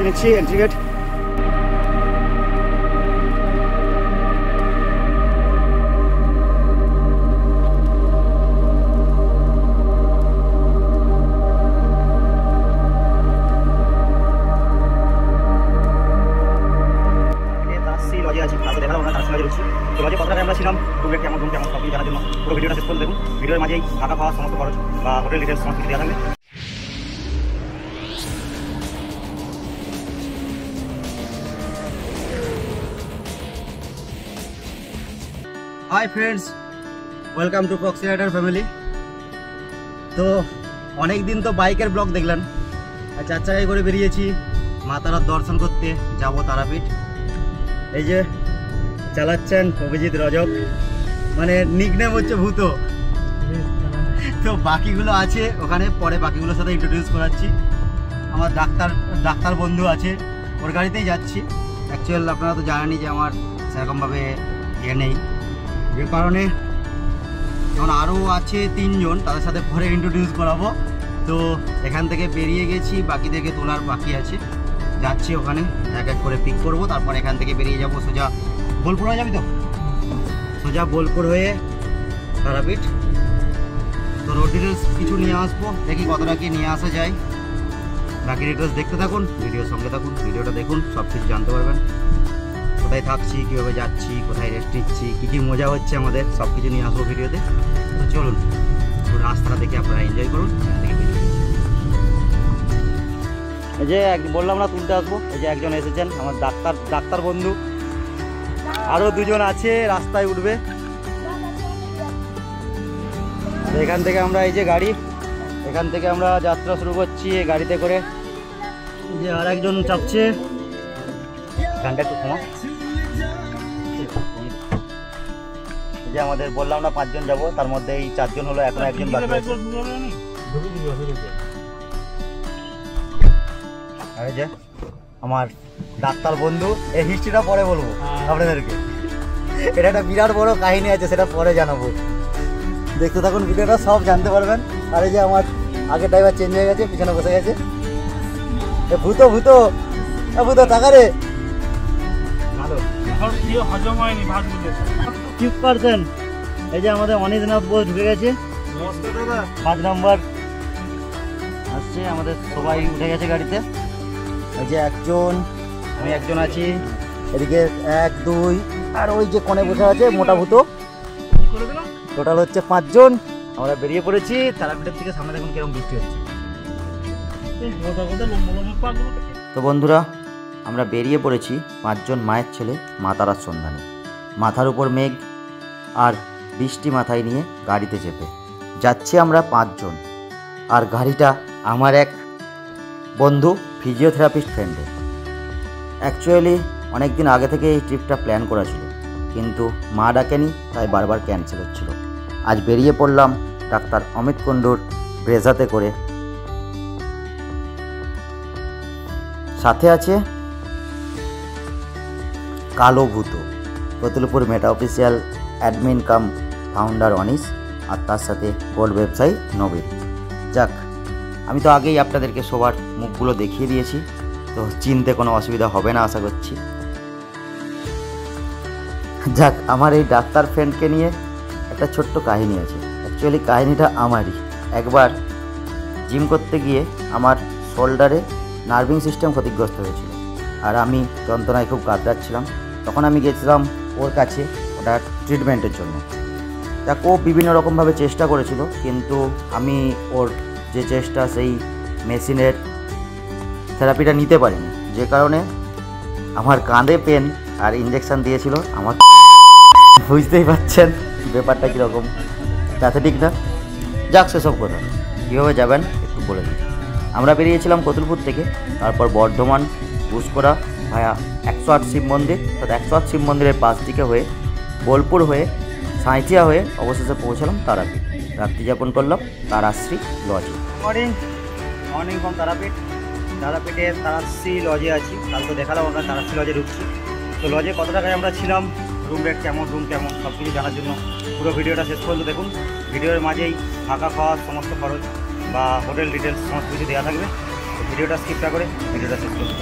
নিচ্ছি entry gate. লজে আছি, তারপর দেখালাম আমরা তারাশি লজে রয়েছি। তো লজে কতটা আমরা ছিলাম, রুমের কেমন রুম কেমন সব কিছু জানার জন্য পুরো ভিডিওটা শেষ করে দেখুন। ভিডিওর মাঝেই থাকা খাওয়া সমস্ত খরচ বা হোটেল ডিটেলস সমস্ত কিছু দেওয়া থাকবে। Hi friends, welcome to proxy rider family. তো অনেক দিন তো বাইকের ব্লগ দেখলেন, চার চাকায় করে বেরিয়েছি মা তারার দর্শন করতে, যাব তারাপীঠ। এই যে চালাচ্ছেন অভিজিৎ রজক, মানে নিকনেম হচ্ছে ভূত। তো বাকিগুলো আছে ওখানে, পরে বাকিগুলোর সাথে ইন্ট্রোডিউস করাচ্ছি। আমার ডাক্তার বন্ধু আছে, ওর গাড়িতেই যাচ্ছি। অ্যাকচুয়াল আপনারা তো জানেনই যে আমার সেরকমভাবে ইয়ে নেই, যে কারণে এখন আরও আছে 3 জন, তাদের সাথে পরে ইন্ট্রোডিউস করাবো। তো এখান থেকে বেরিয়ে গেছি, বাকিদেরকে তোলার বাকি আছে। যাচ্ছি ওখানে, এক এক করে পিক করবো, তারপর এখান থেকে বেরিয়ে যাবো সোজা বোলপুর হয়ে যাবি তো, সোজা বোলপুর হয়ে তারাপীঠ। তো রোড ডিটেলস কিছু নিয়ে আসবো, দেখি কতটা কি নিয়ে আসা যায়। বাকি ডিটেলস দেখতে থাকুন, ভিডিওর সঙ্গে থাকুন, ভিডিওটা দেখুন, সব কিছু জানতে পারবেন। কোথায় থাকছি, কীভাবে যাচ্ছি, কোথায় রেস্ট নিচ্ছি, কী কী মজা হচ্ছে আমাদের, সব কিছু নিয়ে আসবো ভিডিওতে। তো চলুন রাস্তাটা দেখে আপনারা এনজয় করুন। এই যে বললাম না তুলতে আসবো, এই যে একজন এসেছেন আমার ডাক্তার বন্ধু, আরও 2 জন আছে রাস্তায় উঠবে। এখান থেকে আমরা, এই যে গাড়ি, এখান থেকে আমরা যাত্রা শুরু করছি এই গাড়িতে করে। যে আর একজন চাপছে, গানটা একটু কমা। এই যে আমাদের বললাম না 5 জন যাবো, তার মধ্যে এই 4 জন হলো, এখন একজন বাকি আছে। আর এই যে আমার ডাক্তার বন্ধু, এই হিস্ট্রিটা পরে বলবো আপনাদেরকে, এটা একটা বিরাট বড় কাহিনী আছে, সেটা পরে জানাবো। দেখতে থাকুন ভিডিওটা, সব জানতে পারবেন। আর এই যে আমার আগের ড্রাইভার চেঞ্জ হয়ে গেছে, পিছনে বসে গেছে। ভূত ভূত ভূত টাকা রে, এই যে আমাদের অনিশনাথ বোস ঢুকে গেছে, 5 নম্বর আসছে। আমাদের সবাই উঠে গেছে গাড়িতে। এই যে আমি একজন আছি, এদিকে 1 2 আর ওই যে কোণে বসে আছে মোটা ভূত। টোটাল হচ্ছে 5 জন। আমরা বেরিয়ে পড়েছি তারাপীঠের থেকে। সামনে দেখুন কিরকম বৃষ্টি হচ্ছে। তো বন্ধুরা, আমরা বেরিয়ে পড়েছি 5 জন মায়ের ছেলে মা তারার সন্ধানে। মাথার উপর মেঘ আর বৃষ্টি মাথায় নিয়ে গাড়িতে চেপে যাচ্ছি আমরা 5 জন। আর গাড়িটা আমার এক বন্ধু ফিজিওথেরাপিস্ট ফ্রেন্ডের। অ্যাকচুয়ালি অনেক দিন আগে থেকে এই ট্রিপটা প্ল্যান করা ছিল, কিন্তু মা ডাকেনি, তাই বারবার ক্যান্সেল হচ্ছিল। আজ বেরিয়ে পড়লাম ডাক্তার অমিত কুণ্ডুর ব্রেজাতে করে। সাথে আছে কালো ভূত, কতুলপুর মেটা অফিসিয়াল অ্যাডমিন কাম ফাউন্ডার অনিশ, আর তার সাথে গোল্ড ব্যবসায়ী নবীন। যাক, আমি তো আগেই আপনাদেরকে সবার মুখগুলো দেখিয়ে দিয়েছি, তো চিনতে কোনো অসুবিধা হবে না আশা করছি। যাক, আমার এই ডাক্তার ফ্রেন্ডকে নিয়ে একটা ছোট্ট কাহিনী আছে। অ্যাকচুয়ালি কাহিনীটা আমারই। একবার জিম করতে গিয়ে আমার শোল্ডারে নার্ভিং সিস্টেম ক্ষতিগ্রস্ত হয়েছিল, আর আমি যন্ত্রণায় খুব কাতরাচ্ছিলাম। তখন আমি গেছিলাম ওর কাছে ওটা ট্রিটমেন্টের জন্য। যাক, ও বিভিন্ন রকমভাবে চেষ্টা করেছিল, কিন্তু আমি ওর যে চেষ্টা, সেই মেশিনের থেরাপিটা নিতে পারিনি, যে কারণে আমার কাঁধে পেন আর ইঞ্জেকশান দিয়েছিল। আমার বুঝতেই পারছেন ব্যাপারটা কীরকম, প্যাথেটিক না? যাক, সেসব কথা। কীভাবে যাবেন একটু বলে দিই। আমরা বেরিয়েছিলাম কতুলপুর থেকে, তারপর বর্ধমান ঘুষকরা ভায়া 108 শিব মন্দির, অর্থাৎ 108 শিব মন্দিরের পাশ দিকে হয়ে বোলপুর হয়ে সাঁইথিয়া হয়ে অবশেষে পৌঁছালাম তারাপীঠ। রাত্রিযাপন করলাম তারাশ্রী লজে। মর্নিং ফ্রম তারাপীঠের তারাশ্রী লজে আছি। কাল তো দেখালাম আমরা তারাশ্রী লজে ঢুকছি। তো লজে কত টাকায় আমরা ছিলাম, রুম রেট কেমন, সব কিছু জানার জন্য পুরো ভিডিওটা শেষ পর্যন্ত দেখুন। ভিডিওর মাঝেই থাকা খাওয়ার সমস্ত খরচ বা হোটেল ডিটেলস সমস্ত কিছু দেওয়া থাকবে। ভিডিওটা স্কিপ না করে ভিডিওটা শেষ করুন।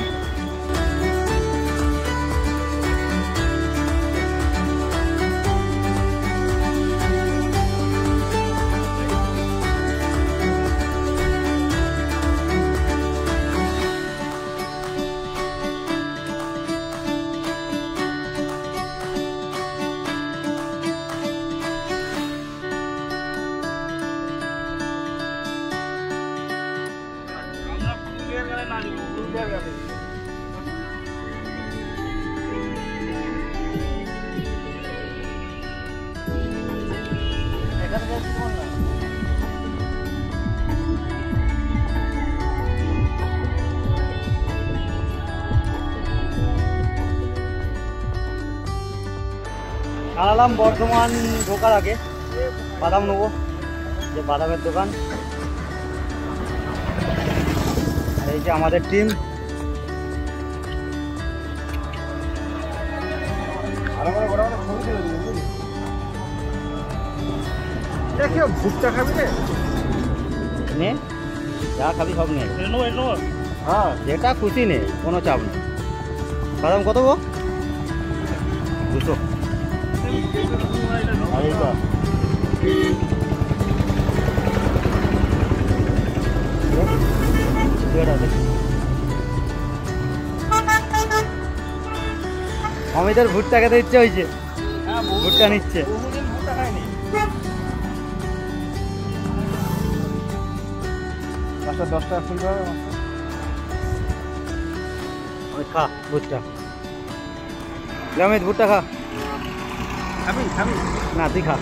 দাঁড়ালাম বর্ধমান ঢোকার আগে, বাদাম নেবো, যে বাদামের দোকান। আর এই যে আমাদের টিম, ভুট্টা খাবি নে, যা খাবি সব নিয়ে, হ্যাঁ যেটা খুশি নে, কোনো চাপ নেই। বাদাম কত গো? 200। অমিতের ভুট্টা খেতে ইচ্ছে হয়েছে, ভুট্টা নিচ্ছে। পাঁচটা 10 টাকা খুলতে হবে। খা ভুট্টা, অমিত ভুট্টা খা। না তুই খা।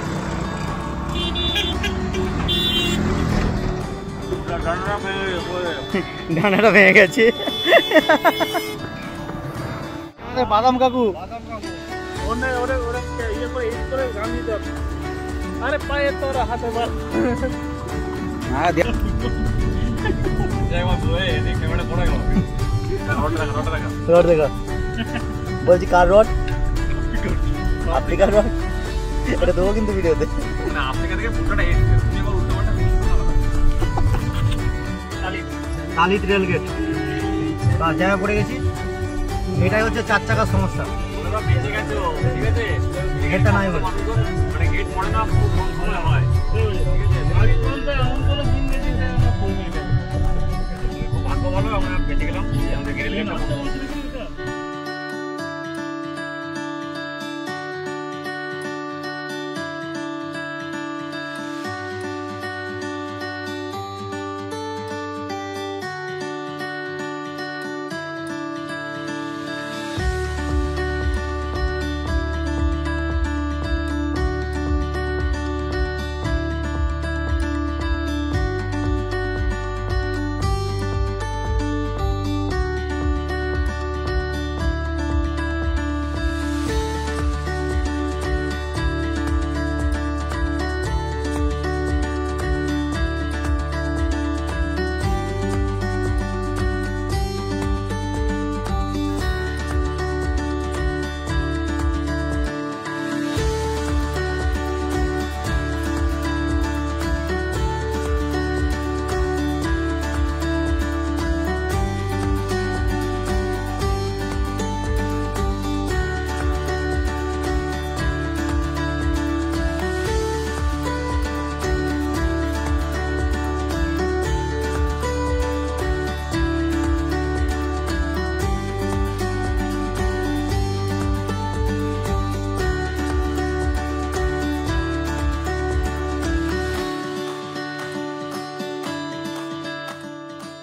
ডানাটা ভেঙে গেছে আমাদের বাদাম কাকু। আরে পায়ে তোর হাতে মার। রড দেখা বলছি, কার রড? আপনি কার রড? এটা দেবো কিন্তু ভিডিওতে। কালিত রেলগেট তার জায়গা পড়ে গেছি। এটাই হচ্ছে 4 চাকার সমস্যা, গেটটা নাই বলে। ভাগ্য ভালো, আমরা বেঁচে গেলাম।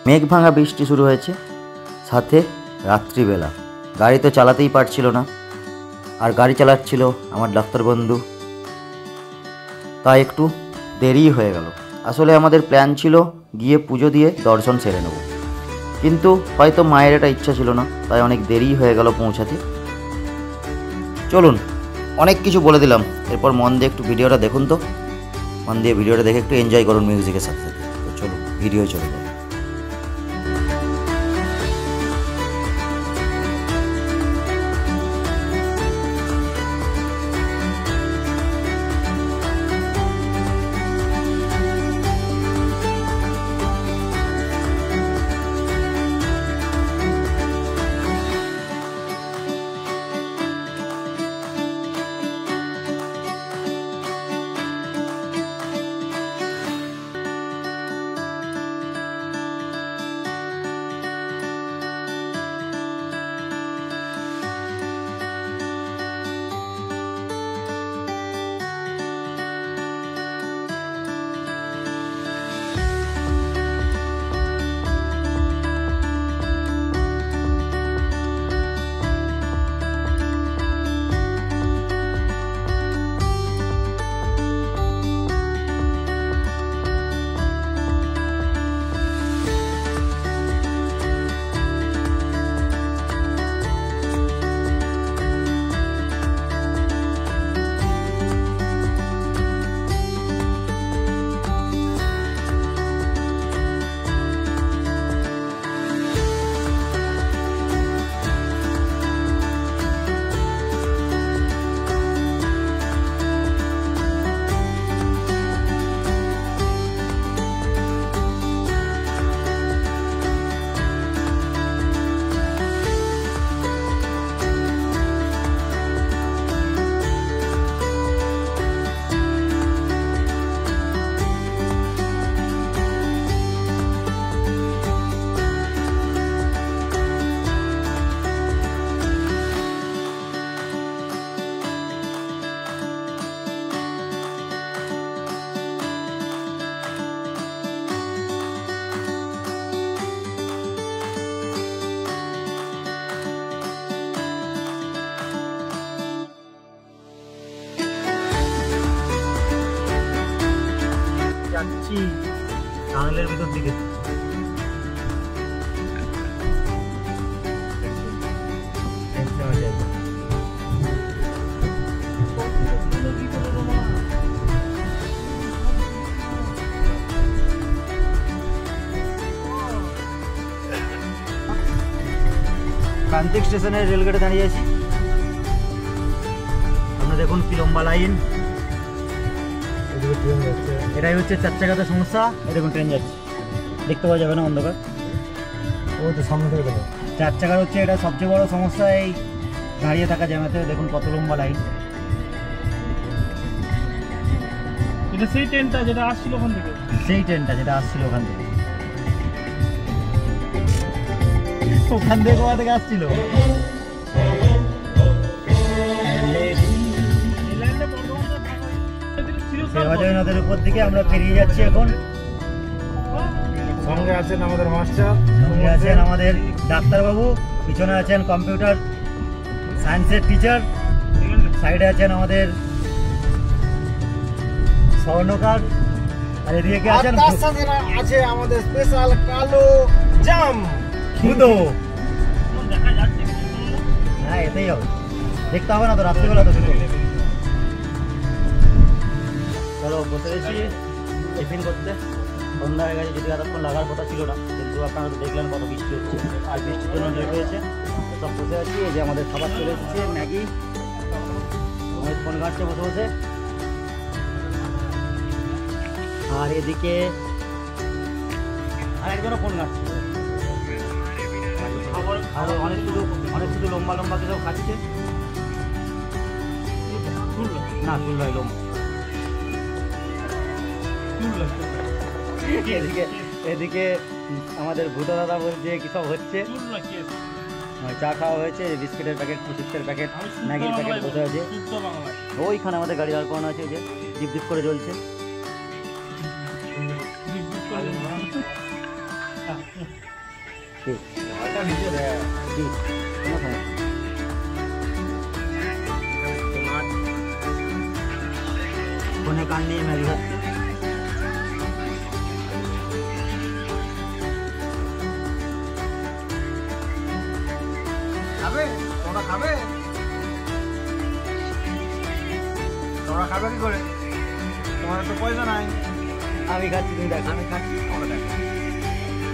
মেঘ ভাঙা বৃষ্টি শুরু হয়েছে, সাথে রাত্রিবেলা। গাড়ি তো চালাতেই পারছিল না, আর গাড়ি চালাচ্ছিল আমার ডাক্তার বন্ধু, তাই একটু দেরি হয়ে গেল। আসলে আমাদের প্ল্যান ছিল গিয়ে পুজো দিয়ে দর্শন সেরে নেব, কিন্তু হয়তো মায়ের এটা ইচ্ছা ছিল না, তাই অনেক দেরি হয়ে গেল পৌঁছাতে। চলুন, অনেক কিছু বলে দিলাম, এরপর মন দিয়ে একটু ভিডিওটা দেখুন। তো মন দিয়ে ভিডিওটা দেখে একটু এনজয় করুন মিউজিকের সাথে সাথে। তো চলুন, ভিডিও চলে যাবে। জঙ্গলের ভিতর দিকে। প্রান্তিক স্টেশনের রেলগেটে দাঁড়িয়ে আছি। আপনারা দেখুন কি লম্বা লাইন। এটাই হচ্ছে 4 চাকাতে সমস্যা। এই দেখুন ট্রেন যাচ্ছে, দেখতে পাওয়া যাবে না অন্ধকার। ও তো সামনে থেকে গেল। 4 চাকার হচ্ছে এটা সবচেয়ে বড় সমস্যা, এই দাঁড়িয়ে থাকা জ্যামেতে। দেখুন কত লম্বা লাইন। এটা সেই ট্রেনটা যেটা আসছিল ওখান থেকে। সেই ট্রেনটা যেটা আসছিল ওখান থেকে। ওখান থেকে কোথা থেকে আসছিল? সেবাজয় নদের উপর দিকে আমরা পেরিয়ে যাচ্ছি এখন। সঙ্গে আছেন আমাদের মাস্টার, সঙ্গে আছেন আমাদের ডাক্তারবাবু, পিছনে আছেন কম্পিউটার সায়েন্সের টিচার, সাইডে আছেন আমাদের স্বর্ণকার, আর এদিকে আছেন তার সাথে আছে আমাদের স্পেশাল কালো জাম খুদো। হ্যাঁ এতেই হবে, দেখতে হবে না তো, রাত্রিবেলা তো শুধু। চলো বসে গেছি টিফিন করতে। সন্ধ্যা হয়ে গেছে, যদি এতক্ষণ লাগার কথা ছিল না, কিন্তু আপনারা তো দেখলেন কত বৃষ্টি হচ্ছে, আর বৃষ্টির জন্য লেট হয়েছে। সব বসে আছি, এই যে আমাদের খাবার চলে এসেছে, ম্যাগি। আমাদের ফোন ঘাটছে বসে বসে। আর এদিকে আর একজনও ফোন ঘাটছে, আর অনেক শুধু লম্বা লম্বা কিছু খাচ্ছে না, চুল নয় লম্বা। এদিকে আমাদের ভূত দাদা বলছে কি সব হচ্ছে। চা খাওয়া হয়েছে, বিস্কুটের প্যাকেট, চিপসের প্যাকেট, ম্যাগির প্যাকেট বসে আছে। ওইখানে আমাদের গাড়ি দাঁড় করানো আছে, যে ডিপ ডিপ করে জ্বলছে। ফোনে কান নিয়ে ম্যাগি খাচ্ছে। তোমরা খাবে? তোমরা খাবে কি করে? তোমার তো পয়সা নাই। আমি খাচ্ছি, তুমি দেখো। আমি খাচ্ছি, তোমরা দেখো।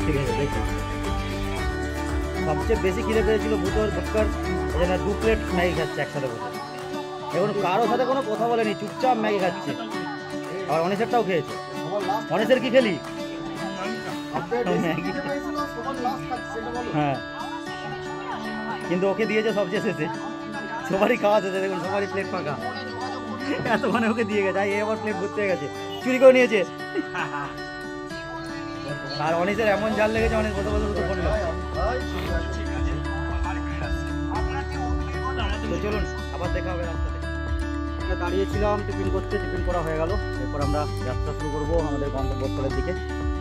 ঠিক আছে, দেখো। সবচেয়ে বেশি খিদে পেয়েছিল ভূতর ভুটকার, এই জন্য 2 প্লেট ম্যাগি খাচ্ছে একসাথে বসে। এখন কারোর সাথে কোনো কথা বলেনি, চুপচাপ ম্যাগি খাচ্ছে। আর অনেসেরটাও খেয়েছে। অনেসের কি খেলি? ম্যাগি। হ্যাঁ, কিন্তু ওকে দিয়েছে সবচেয়ে শেষে। সবারই খাওয়া শেষে, দেখুন সবারই প্লেট ফাঁকা। এতক্ষণে ওকে দিয়ে গেছে, এই আবার প্লেট ভর্তি হয়ে গেছে, চুরি করে নিয়েছে। আর অনিসের এমন জাল লেগেছে, অনেক বসে বসে ফোন করছে। তো চলুন আবার দেখা হবে রাস্তাতে। আমরা দাঁড়িয়েছিলাম টিফিন করতে, টিফিন করা হয়ে গেল। এরপর আমরা যাত্রা শুরু করবো আমাদের গন্তব্যস্থলের দিকে।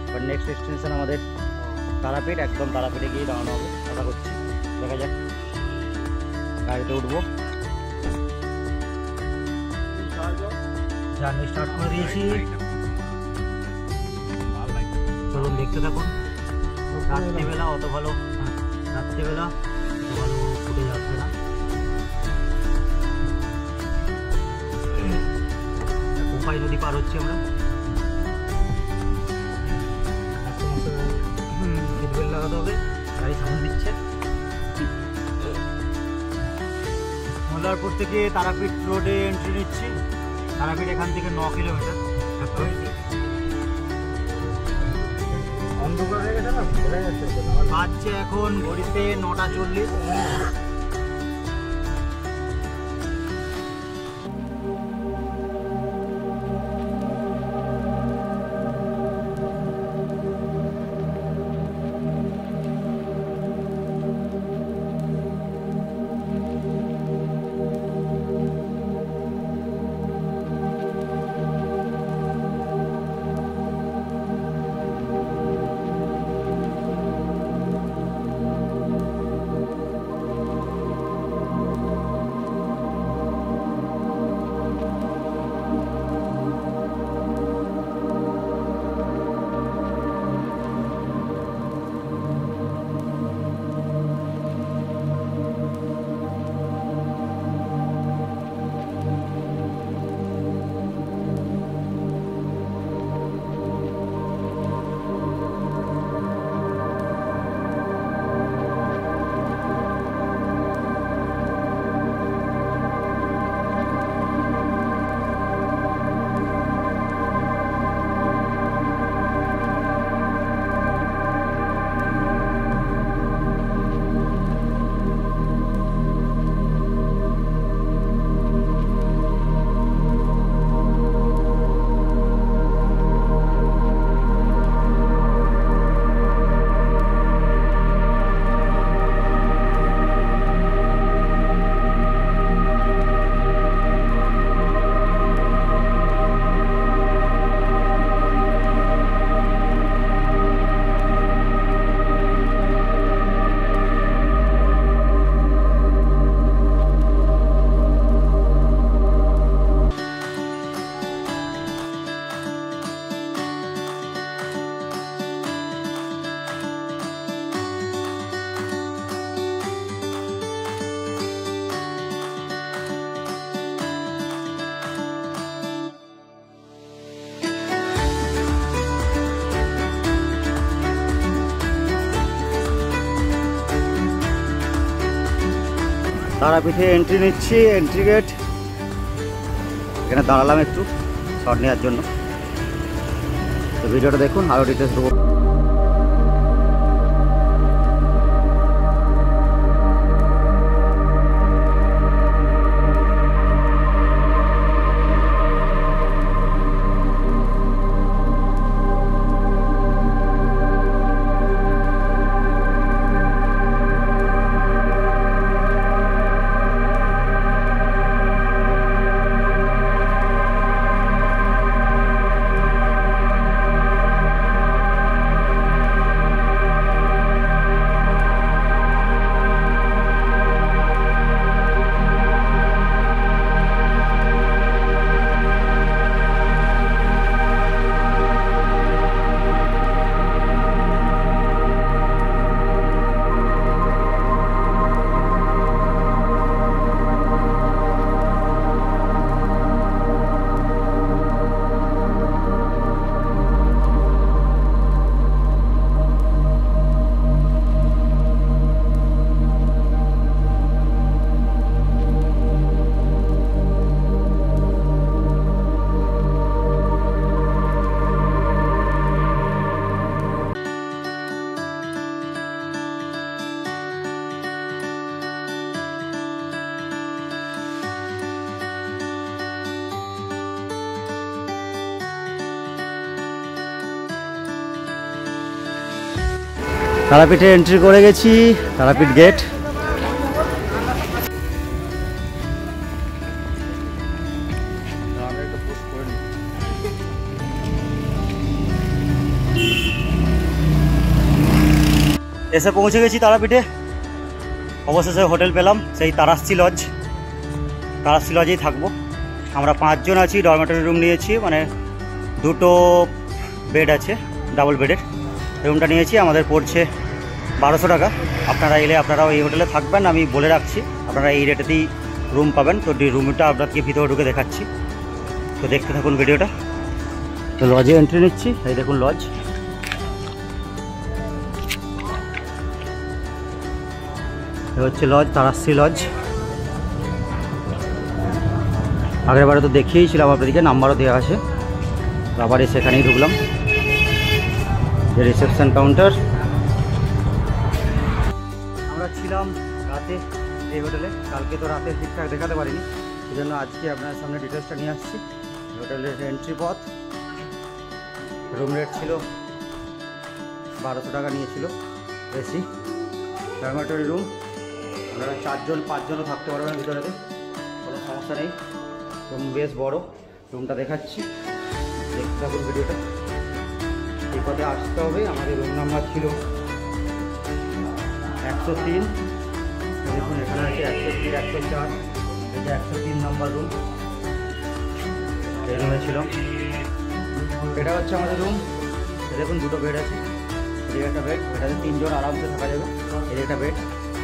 এবার নেক্সট স্টেশন আমাদের তারাপীঠ, একদম তারাপীঠে গিয়ে দাঁড়ানো হবে আশা করছি। দেখা যাক, গাড়িতে উঠবো। জার্নি স্টার্ট করে দিয়েছি, চলুন দেখতে থাকুন। রাত্রিবেলা অত ভালো, রাত্রিবেলা অত ভালো ফুটে যাচ্ছে না। কোপাই নদী পার হচ্ছি আমরা। সিটবেল্ট লাগাতে হবে, গাড়ি সাউন্ড দিচ্ছে। মল্লারপুর থেকে তারাপীঠ রোডে এন্ট্রি নিচ্ছি। তারাপীঠ এখান থেকে 9 কিলোমিটার। অন্ধকার হয়ে গেছে না, বোঝা যাচ্ছে। বাজছে এখন ঘড়িতে 9টা 40। তারাপীঠে এন্ট্রি নিচ্ছি, এন্ট্রি গেট। এখানে দাঁড়ালাম একটু শট নেওয়ার জন্য। তো ভিডিওটা দেখুন, আরও ডিটেলস দেবো। তারাপীঠে এন্ট্রি করে গেছি, তারাপীঠ গেট। এসে পৌঁছে গেছি তারাপীঠে। অবশেষে হোটেল পেলাম, সেই তারাশ্রী লজ। তারাশ্রী লজেই থাকবো। আমরা 5 জন আছি, ডরমেটরি রুম নিয়েছি, মানে 2টো বেড আছে, ডাবল বেডের রুমটা নিয়েছি। আমাদের পড়ছে 1200 টাকা। আপনারা এলে আপনারাও এই হোটেলে থাকবেন, আমি বলে রাখছি আপনারা এই রেটেতেই রুম পাবেন। তো রুমটা আপনাদেরকে ভিতরে ঢুকে দেখাচ্ছি, তো দেখতে থাকুন ভিডিওটা। তো লজে এন্ট্রি নিচ্ছি, এই দেখুন লজ। এ হচ্ছে লজ, তারাশ্রী লজ। আগের বারে তো দেখিয়েছিলাম আপনাদেরকে, নাম্বারও দেওয়া আছে। আবার সেখানেই ঢুকলাম, যে রিসেপশন কাউন্টার। আমরা ছিলাম রাতে এই হোটেলে, কালকে তো রাতে ঠিকঠাক দেখাতে পারিনি, সেই জন্য আজকে আপনার সামনে ডিটেলসটা নিয়ে আসছি। হোটেলের এন্ট্রি পথ, রুম রেট ছিল 1200 টাকা নিয়েছিল এসি ডরমেটরি রুম। আপনারা 4 জন 5 জনও থাকতে পারবেন ভিতরেতে, কোনো সমস্যা নেই। রুম বেশ বড়, রুমটা দেখাচ্ছি, দেখতে থাকুন ভিডিওটা। এই পথে আসতে হবে। আমাদের রুম নাম্বার ছিল 103। দেখুন এখানে আছে 103, 104, এটা 103 নম্বর রুম। এই রুমে ছিল। এটা হচ্ছে আমাদের রুম। দেখুন 2টো বেড আছে, এই একটা বেড, এটাতে 3 জন আরামসে থাকা যাবে। এই একটা বেড,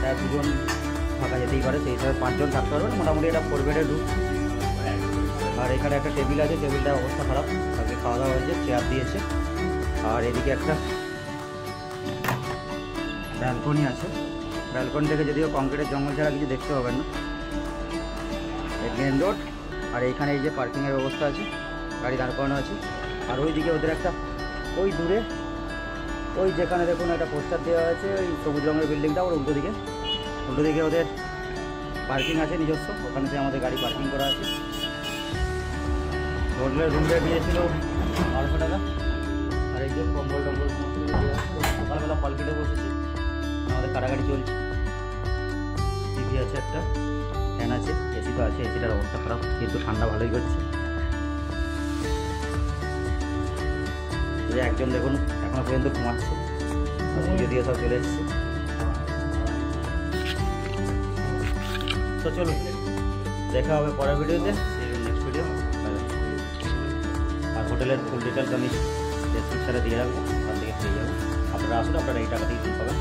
তার 2 জন থাকা যেতেই পারে, সেই হিসাবে 5 জন থাকতে পারবেন। মোটামুটি এটা 4 বেডের রুম। আর এখানে একটা টেবিল আছে, টেবিলটার অবস্থা খারাপ, আগে খাওয়া দাওয়া হয়েছে, চেয়ার দিয়েছে। আর এদিকে একটা ব্যালকনি আছে, ব্যালকনি থেকে যদিও কংক্রিটের জঙ্গল ছাড়া কিছু দেখতে পাবেন না। এই মেন রোড, আর এইখানে এই যে পার্কিংয়ের ব্যবস্থা আছে, গাড়ি দাঁড় করানো আছে। আর ওইদিকে ওদের একটা, ওই দূরে ওই যেখানে দেখুন একটা পোস্টার দেওয়া আছে, ওই সবুজ রঙের বিল্ডিংটা, ওর উল্টো দিকে ওদের পার্কিং আছে নিজস্ব, ওখানেতে আমাদের গাড়ি পার্কিং করা আছে। হোটেলের রুম রেট নিয়েছিল 1200 টাকা। আর এই যে কম্বল টম্বল সকালবেলা ফল কেটে বসেছি, আমাদের কাটাকাটি চলছে। টিভি আছে একটা, ফ্যান আছে, এসি তো আছে, এসিটার অবস্থা খারাপ, কিন্তু ঠান্ডা ভালোই করছে। যে একজন দেখুন এখনো পর্যন্ত ঘুমাচ্ছে, পুজো দিয়ে সব চলে এসছে। তো চলুন দেখা হবে পরের ভিডিওতে, নেক্সট ভিডিও। আর হোটেলের ফুল ডিটেলস আমি ডেসক্রিপশনে দিয়ে রাখবো, ওখান থেকে পেয়ে যাবেন। আপনারা আসুন, আপনারা এই টাকাতেই পাবেন।